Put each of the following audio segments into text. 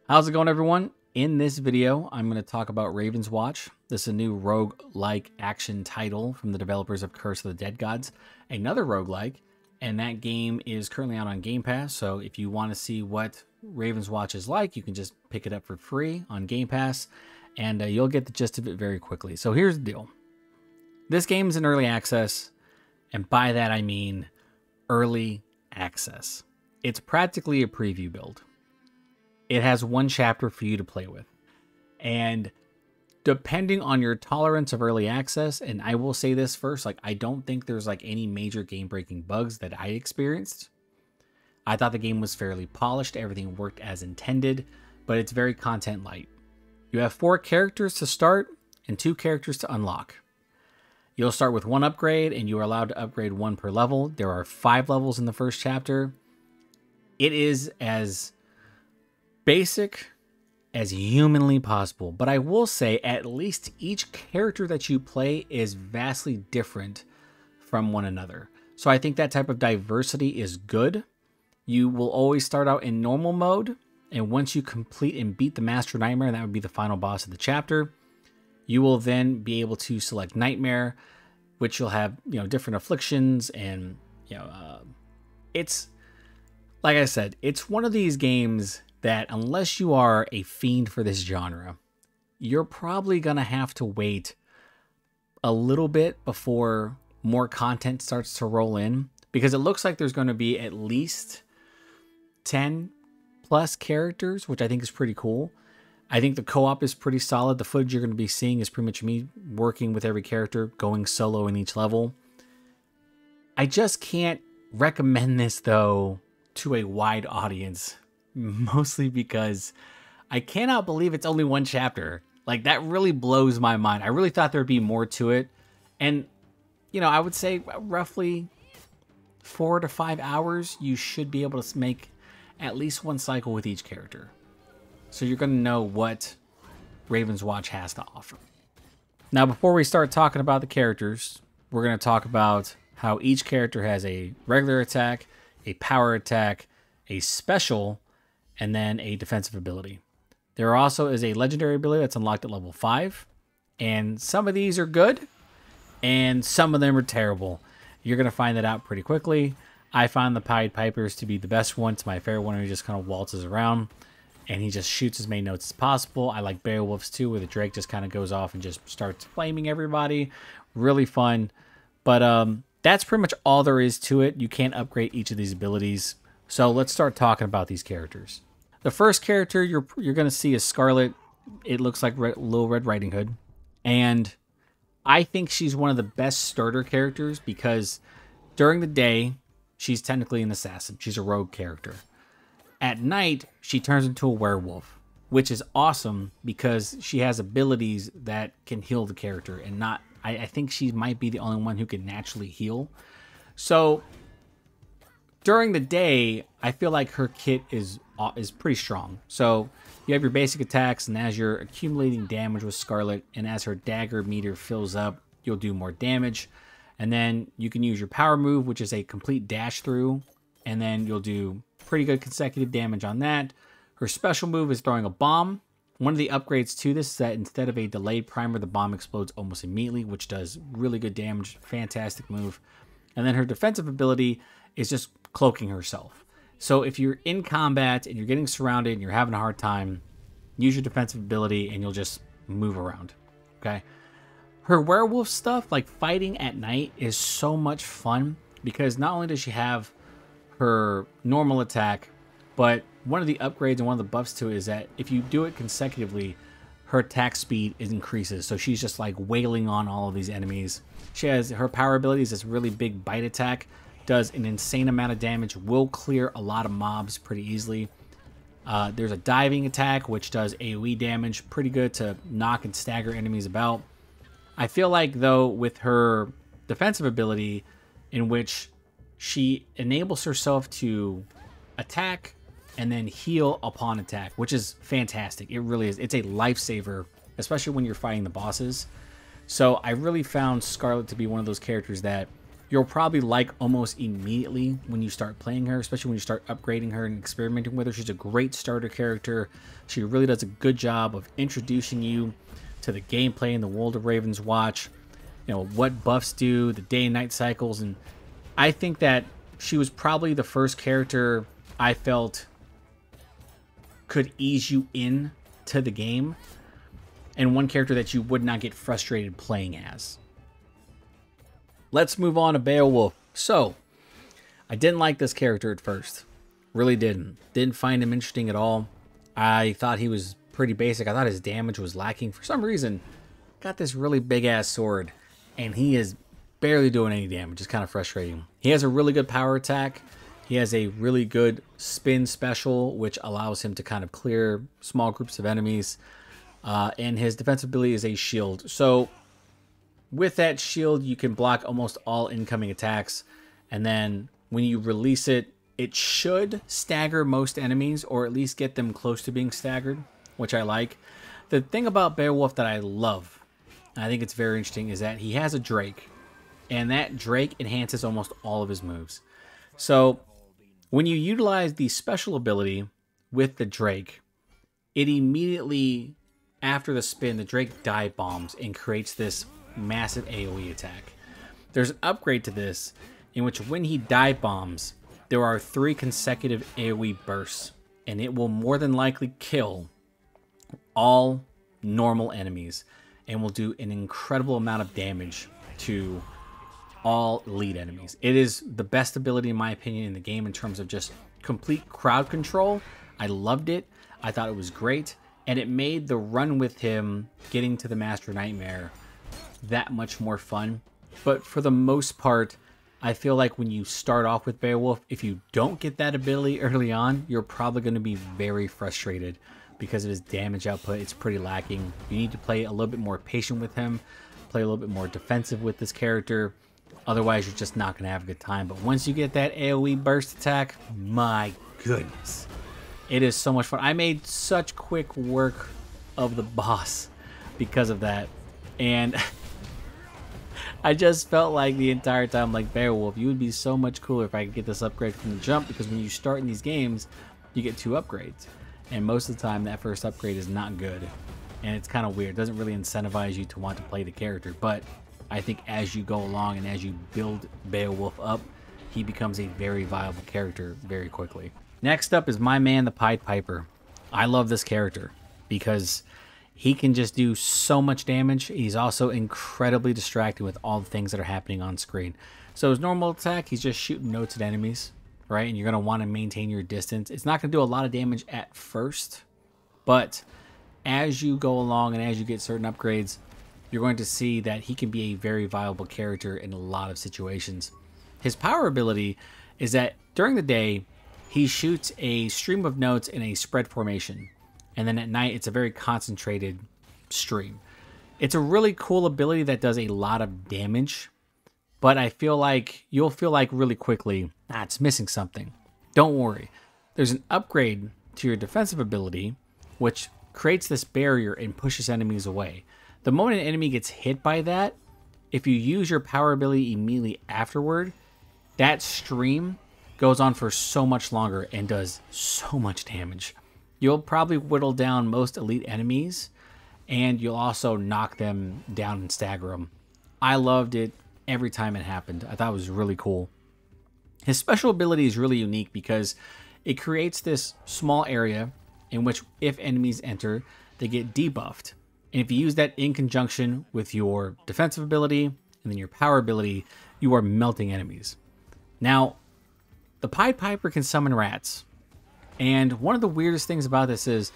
How's it going, everyone? In this video, I'm going to talk about Ravenswatch. This is a new roguelike action title from the developers of Curse of the Dead Gods, another roguelike, and that game is currently out on Game Pass, so if you want to see what Ravenswatch is like, you can just pick it up for free on Game Pass, and you'll get the gist of it very quickly. So here's the deal. This game is in early access, and by that I mean early access. It's practically a preview build. It has one chapter for you to play with. And depending on your tolerance of early access, and I will say this first, I don't think there's any major game-breaking bugs that I experienced. I thought the game was fairly polished, everything worked as intended, but it's very content light. You have 4 characters to start and 2 characters to unlock. You'll start with 1 upgrade, and you are allowed to upgrade 1 per level. There are 5 levels in the first chapter. It is as basic as humanly possible, but I will say at least each character that you play is vastly different from one another. So I think that type of diversity is good. You will always start out in normal mode, and once you complete and beat the Master Nightmare, that would be the final boss of the chapter, you will then be able to select Nightmare, which you'll have, different afflictions, and it's like I said, it's one of these games that unless you are a fiend for this genre, you're probably gonna have to wait a little bit before more content starts to roll in, because it looks like there's going to be at least 10 plus characters, which I think is pretty cool. I think the co-op is pretty solid. The footage you're going to be seeing is pretty much me working with every character, going solo in each level. I just can't recommend this though to a wide audience, mostly because I cannot believe it's only 1 chapter. That really blows my mind. I really thought there'd be more to it. And, I would say roughly 4 to 5 hours, you should be able to make at least 1 cycle with each character. So you're going to know what Ravenswatch has to offer. Now, before we start talking about the characters, we're going to talk about how each character has a regular attack, a power attack, a special, and then a defensive ability. There also is a legendary ability that's unlocked at level 5, and some of these are good, and some of them are terrible. You're going to find that out pretty quickly. I found the Pied Pipers to be the best one. It's my favorite one, where he just kind of waltzes around, and he just shoots as many notes as possible. I like BEOWULFs too, where the Drake just kind of goes off and just starts flaming everybody. Really fun. But that's pretty much all there is to it. You can't upgrade each of these abilities. So let's start talking about these characters. The first character you're going to see is SCARLET. It looks like Little Red Riding Hood. And I think she's one of the best starter characters because during the day, she's technically an assassin. She's a rogue character. At night, she turns into a werewolf, which is awesome because she has abilities that can heal the character. And I think she might be the only one who can naturally heal. So during the day, I feel like her kit is pretty strong. So you have your basic attacks, and as you're accumulating damage with SCARLET, and as her dagger meter fills up, you'll do more damage. And then you can use your power move, which is a complete dash through, and then you'll do pretty good consecutive damage on that. Her special move is throwing a bomb. One of the upgrades to this is that instead of a delayed primer, the bomb explodes almost immediately, which does really good damage. Fantastic move. And then her defensive ability is just cloaking herself. So if you're in combat and you're getting surrounded and you're having a hard time, use your defensive ability and you'll just move around. Okay. Her werewolf stuff, like fighting at night, is so much fun because not only does she have her normal attack, but one of the upgrades and one of the buffs to it is that if you do it consecutively, her attack speed increases. So she's just wailing on all of these enemies. She has her power abilities, this really big bite attack, does an insane amount of damage, will clear a lot of mobs pretty easily. There's a diving attack, which does AoE damage, pretty good to knock and stagger enemies about. I feel like, though, with her defensive ability, in which she enables herself to attack and then heal upon attack, which is fantastic. It really is. It's a lifesaver, especially when you're fighting the bosses. So I really found SCARLET to be one of those characters that you'll probably like almost immediately when you start playing her, especially when you start upgrading her and experimenting with her. She's a great starter character. She really does a good job of introducing you to the gameplay in the world of Ravenswatch, you know, what buffs do, the day and night cycles, and I think that she was probably the first character I felt could ease you in to the game, and one character that you would not get frustrated playing as. Let's move on to BEOWULF. So, I didn't like this character at first. Really didn't. Didn't find him interesting at all. I thought he was pretty basic. I thought his damage was lacking. For some reason, got this really big-ass sword, and he is barely doing any damage. It's kind of frustrating. He has a really good power attack. He has a really good spin special, which allows him to kind of clear small groups of enemies. And his defensive ability is a shield. So, with that shield, you can block almost all incoming attacks. And then when you release it, it should stagger most enemies, or at least get them close to being staggered, which I like. The thing about BEOWULF that I love, and I think it's very interesting, is that he has a Drake. And that Drake enhances almost all of his moves. So, when you utilize the special ability with the Drake, it immediately, after the spin, the Drake dive bombs and creates this massive AoE attack. There's an upgrade to this in which when he dive bombs, there are 3 consecutive AoE bursts, and it will more than likely kill all normal enemies and will do an incredible amount of damage to all elite enemies. It is the best ability in my opinion in the game in terms of just complete crowd control. I loved it. I thought it was great, and it made the run with him getting to the Master Nightmare that much more fun. But for the most part, I feel like when you start off with BEOWULF, if you don't get that ability early on, you're probably going to be very frustrated because of his damage output. It's pretty lacking. You need to play a little bit more patient with him, play a little bit more defensive with this character. Otherwise, you're just not going to have a good time. But once you get that AoE burst attack, my goodness, it is so much fun. I made such quick work of the boss because of that. And I just felt like the entire time, like, BEOWULF, you would be so much cooler if I could get this upgrade from the jump, because when you start in these games, you get 2 upgrades. And most of the time, that first upgrade is not good. And it's kind of weird. It doesn't really incentivize you to want to play the character. But I think as you go along and as you build BEOWULF up, he becomes a very viable character very quickly. Next up is my man, the Pied Piper. I love this character because he can just do so much damage. He's also incredibly distracting with all the things that are happening on screen. So his normal attack, he's just shooting notes at enemies, right? And you're going to want to maintain your distance. It's not going to do a lot of damage at first, but as you go along and as you get certain upgrades, you're going to see that he can be a very viable character in a lot of situations. His power ability is that during the day, he shoots a stream of notes in a spread formation. And then at night, it's a very concentrated stream. It's a really cool ability that does a lot of damage. But I feel like you'll feel like really quickly, it's missing something. Don't worry. There's an upgrade to your defensive ability, which creates this barrier and pushes enemies away. The moment an enemy gets hit by that, if you use your power ability immediately afterward, that stream goes on for so much longer and does so much damage. You'll probably whittle down most elite enemies, and you'll also knock them down and stagger them. I loved it every time it happened. I thought it was really cool. His special ability is really unique because it creates this small area in which if enemies enter, they get debuffed. And if you use that in conjunction with your defensive ability and then your power ability, you are melting enemies. Now, the Pied Piper can summon rats. And one of the weirdest things about this is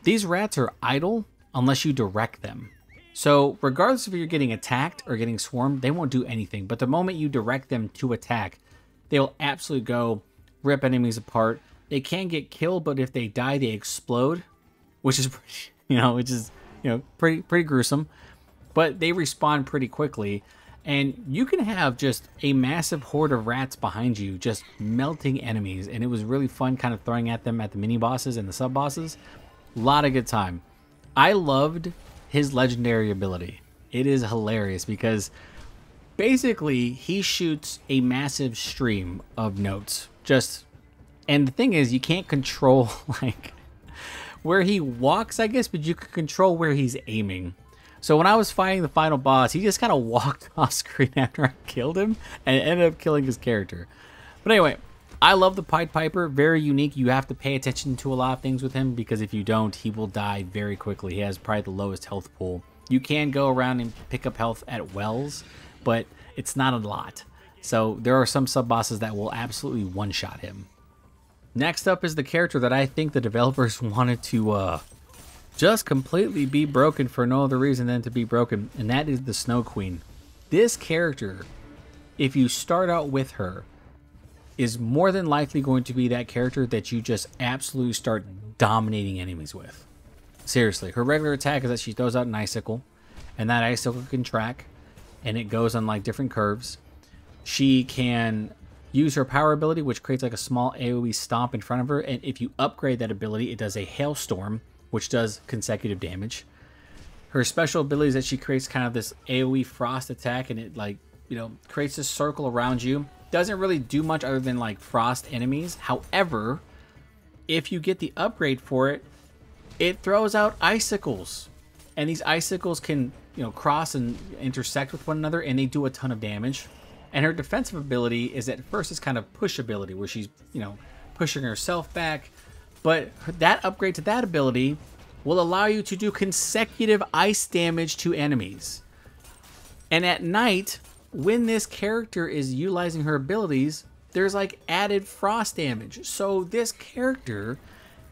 these rats are idle unless you direct them. So regardless if you're getting attacked or getting swarmed, they won't do anything. But the moment you direct them to attack, they'll absolutely go rip enemies apart. They can get killed, but if they die, they explode, which is, pretty gruesome. But they respawn pretty quickly. And you can have just a massive horde of rats behind you just melting enemies. And it was really fun kind of throwing at them at the mini bosses and the sub bosses. A lot of good time. I loved his legendary ability. It is hilarious because basically, he shoots a massive stream of notes. And the thing is, you can't control, like, where he walks, I guess, but you can control where he's aiming. So when I was fighting the final boss, he just kind of walked off screen after I killed him and ended up killing his character. But anyway, I love the Pied Piper. Very unique. You have to pay attention to a lot of things with him, because if you don't, he will die very quickly. He has probably the lowest health pool. You can go around and pick up health at wells, but it's not a lot. So there are some sub-bosses that will absolutely one-shot him. Next up is the character that I think the developers wanted to just completely be broken for no other reason than to be broken, and that is the Snow Queen. This character, if you start out with her, is more than likely going to be that character that you just absolutely start dominating enemies with. Seriously, her regular attack is that she throws out an icicle, and that icicle can track, and it goes on like different curves. She can use her power ability, which creates like a small AoE stomp in front of her, and if you upgrade that ability, it does a hailstorm, which does consecutive damage. Her special ability is that she creates kind of this AoE frost attack, and it, like, you know, creates this circle around you. Doesn't really do much other than like frost enemies. However, if you get the upgrade for it, it throws out icicles, and these icicles can, you know, cross and intersect with one another, and they do a ton of damage. And her defensive ability is, at first, it's kind of push ability, where she's, you know, pushing herself back. But that upgrade to that ability will allow you to do consecutive ice damage to enemies. And at night, when this character is utilizing her abilities, there's like added frost damage. So this character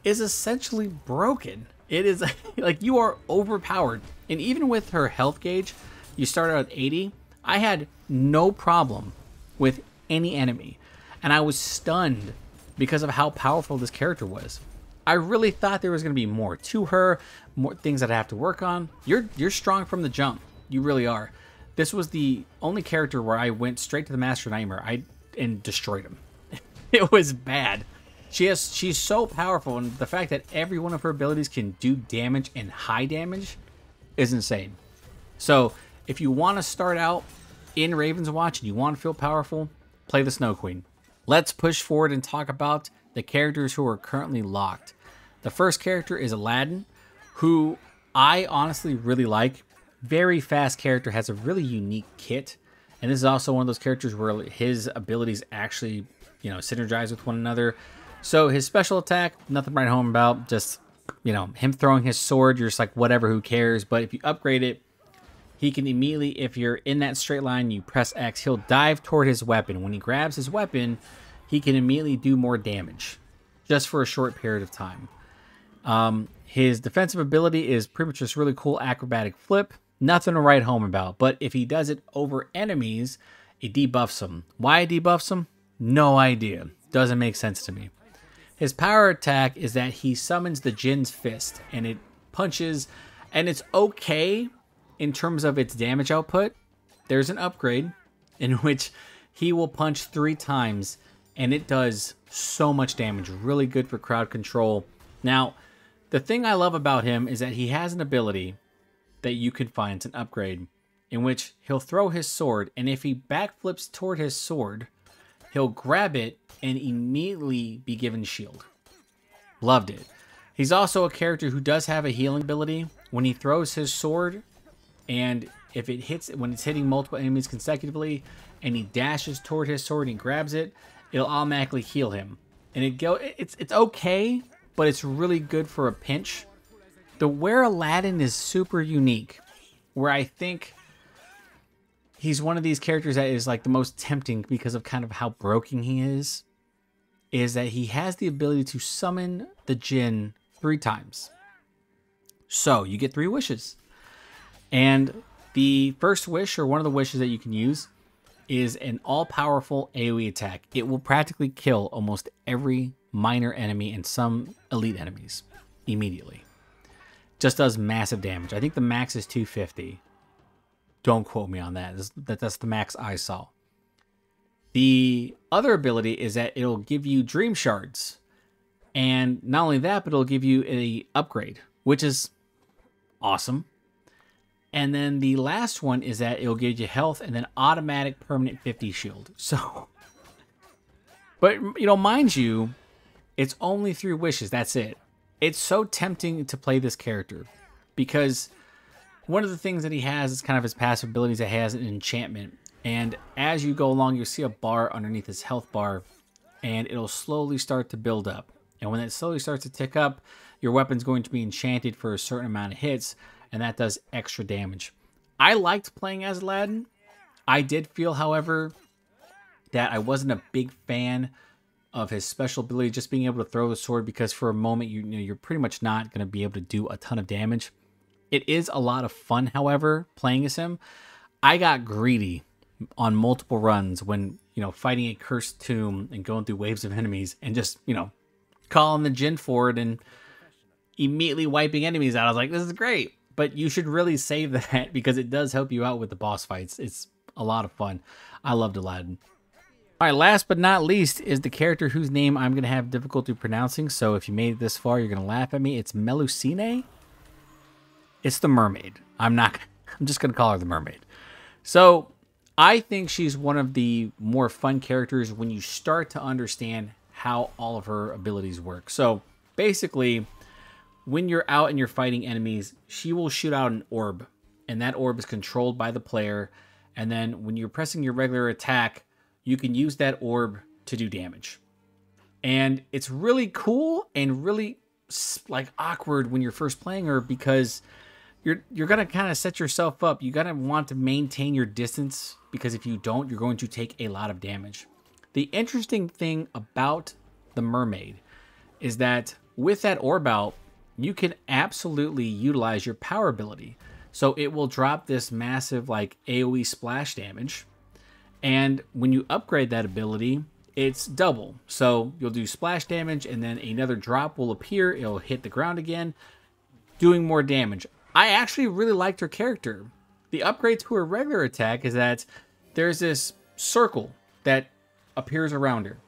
is essentially broken. It is like, you are overpowered. And even with her health gauge, you start out at 80. I had no problem with any enemy, and I was stunned because of how powerful this character was. I really thought there was going to be more to her, more things that I have to work on. You're strong from the jump. You really are. This was the only character where I went straight to the Master Nightmare and destroyed him. It was bad. She's so powerful, and the fact that every one of her abilities can do damage and high damage is insane. So if you want to start out in Ravenswatch and you want to feel powerful, play the Snow Queen. Let's push forward and talk about the characters who are currently locked. The first character is Aladdin, who I honestly really like. Very fast character, has a really unique kit, and this is also one of those characters where his abilities actually, you know, synergize with one another. So his special attack, nothing to write home about, just, you know, him throwing his sword, you're just like, whatever, who cares? But if you upgrade it, he can immediately, if you're in that straight line, you press X, he'll dive toward his weapon. When he grabs his weapon, he can immediately do more damage, just for a short period of time. His defensive ability is pretty much just really cool acrobatic flip. Nothing to write home about, but if he does it over enemies, it debuffs them. Why it debuffs them? No idea. Doesn't make sense to me. His power attack is that he summons the Jin's Fist, and it punches, and it's okay in terms of its damage output. There's an upgrade in which he will punch 3 times, and it does so much damage. Really good for crowd control. Now, the thing I love about him is that he has an ability that you can find, it's an upgrade, in which he'll throw his sword, and if he backflips toward his sword, he'll grab it and immediately be given shield. Loved it. He's also a character who does have a healing ability. When he throws his sword, and if it hits, when it's hitting multiple enemies consecutively, and he dashes toward his sword and he grabs it, it'll automatically heal him. And it's okay, but it's really good for a pinch. The where Aladdin is super unique, where I think he's one of these characters that is like the most tempting because of kind of how broken he is that he has the ability to summon the Jinn 3 times. So you get 3 wishes. And the first wish, or one of the wishes that you can use, is an all-powerful AoE attack. It will practically kill almost every minor enemy and some elite enemies immediately. Just does massive damage. I think the max is 250. Don't quote me on that. That's the max I saw. The other ability is that it'll give you dream shards. And not only that, but it'll give you an upgrade, which is awesome. And then the last one is that it'll give you health and then automatic permanent 50 shield. So, but you know, mind you, it's only 3 wishes. That's it. It's so tempting to play this character because one of the things that he has is kind of his passive abilities that has an enchantment. And as you go along, you'll see a bar underneath his health bar and it'll slowly start to build up. And when it slowly starts to tick up, your weapon's going to be enchanted for a certain amount of hits, and that does extra damage. I liked playing as Aladdin. I did feel, however, that I wasn't a big fan of his special ability, just being able to throw the sword, because for a moment you're pretty much not going to be able to do a ton of damage. It is a lot of fun, however, playing as him. I got greedy on multiple runs when, fighting a cursed tomb and going through waves of enemies and just, calling the djinn forward and immediately wiping enemies out. I was like, this is great. But you should really save that because it does help you out with the boss fights. It's a lot of fun. I loved Aladdin. All right, last but not least is the character whose name I'm going to have difficulty pronouncing. So if you made it this far, you're going to laugh at me. It's Melusine. It's the mermaid. I'm just going to call her the mermaid. So I think she's one of the more fun characters when you start to understand how all of her abilities work. So basically, when you're out and you're fighting enemies, she will shoot out an orb, and that orb is controlled by the player. And then when you're pressing your regular attack, you can use that orb to do damage. And it's really cool and really awkward when you're first playing her, because you're going to kind of set yourself up. You got to want to maintain your distance, because if you don't, you're going to take a lot of damage. The interesting thing about the mermaid is that with that orb out, you can absolutely utilize your power ability. So it will drop this massive AoE splash damage. And when you upgrade that ability, it's double. So you'll do splash damage and then another drop will appear. It'll hit the ground again, doing more damage. I actually really liked her character. The upgrade to her regular attack is that there's this circle that appears around her.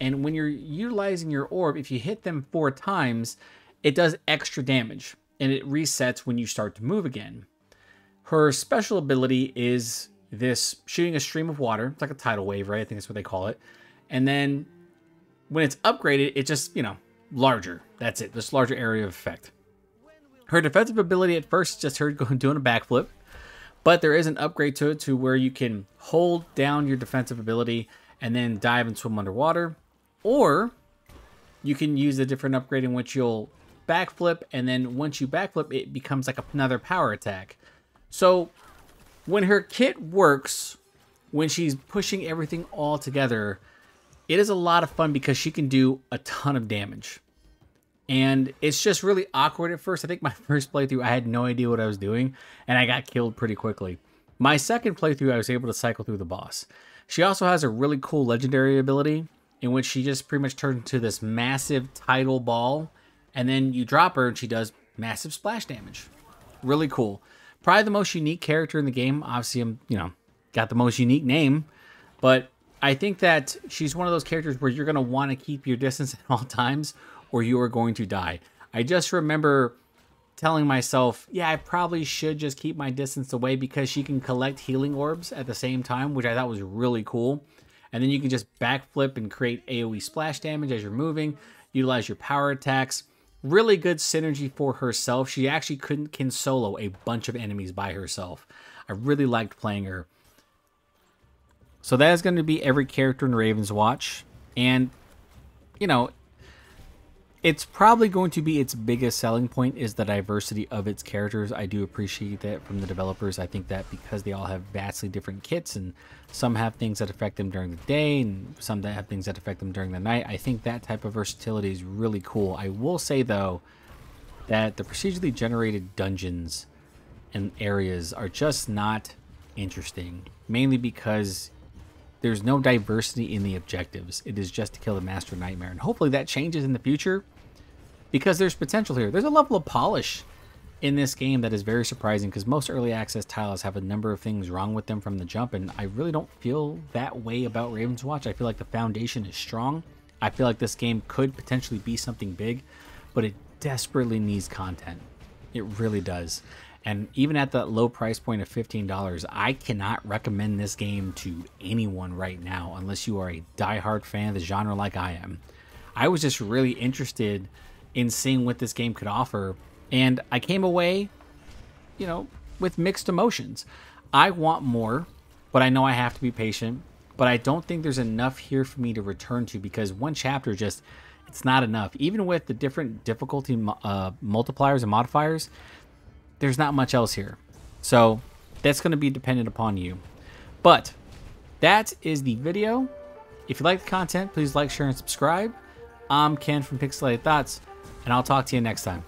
And when you're utilizing your orb, if you hit them 4 times, it does extra damage. And it resets when you start to move again. Her special ability is this shooting a stream of water. It's like a tidal wave, right? I think that's what they call it. And then when it's upgraded, it just, larger. That's it. This larger area of effect. Her defensive ability at first is just her doing a backflip. But there is an upgrade to it to where you can hold down your defensive ability and then dive and swim underwater. Or you can use a different upgrade in which you'll backflip, and then once you backflip, it becomes like another power attack. So when her kit works, when she's pushing everything all together, it is a lot of fun because she can do a ton of damage. And it's just really awkward at first. I think my first playthrough, I had no idea what I was doing, and I got killed pretty quickly. My second playthrough, I was able to cycle through the boss. She also has a really cool legendary ability in which she just pretty much turns into this massive tidal ball, and then you drop her and she does massive splash damage. Really cool. Probably the most unique character in the game. Obviously, I'm, got the most unique name, but I think that she's one of those characters where you're going to want to keep your distance at all times or you are going to die. I just remember telling myself, yeah, I probably should just keep my distance away because she can collect healing orbs at the same time, which I thought was really cool. And then you can just backflip and create AoE splash damage as you're moving, utilize your power attacks. Really good synergy for herself. She actually can solo a bunch of enemies by herself. I really liked playing her. So that is going to be every character in Ravenswatch. And, it's probably going to be its biggest selling point is the diversity of its characters. I do appreciate that from the developers. I think that because they all have vastly different kits and some have things that affect them during the day and some that have things that affect them during the night, I think that type of versatility is really cool. I will say, though, that the procedurally generated dungeons and areas are just not interesting, mainly because there's no diversity in the objectives. It is just to kill the Master Nightmare, and hopefully that changes in the future because there's potential here. There's a level of polish in this game that is very surprising because most early access titles have a number of things wrong with them from the jump, and I really don't feel that way about Ravenswatch. I feel like the foundation is strong. I feel like this game could potentially be something big, but it desperately needs content. It really does. And even at the low price point of $15, I cannot recommend this game to anyone right now unless you are a diehard fan of the genre like I am. I was just really interested in seeing what this game could offer, and I came away, you know, with mixed emotions. I want more, but I know I have to be patient. But I don't think there's enough here for me to return to, because one chapter just, it's not enough. Even with the different difficulty multipliers and modifiers, there's not much else here. So that's going to be dependent upon you. But that is the video. If you like the content, please like, share, and subscribe. I'm Ken from Pixelated Thoughts, and I'll talk to you next time.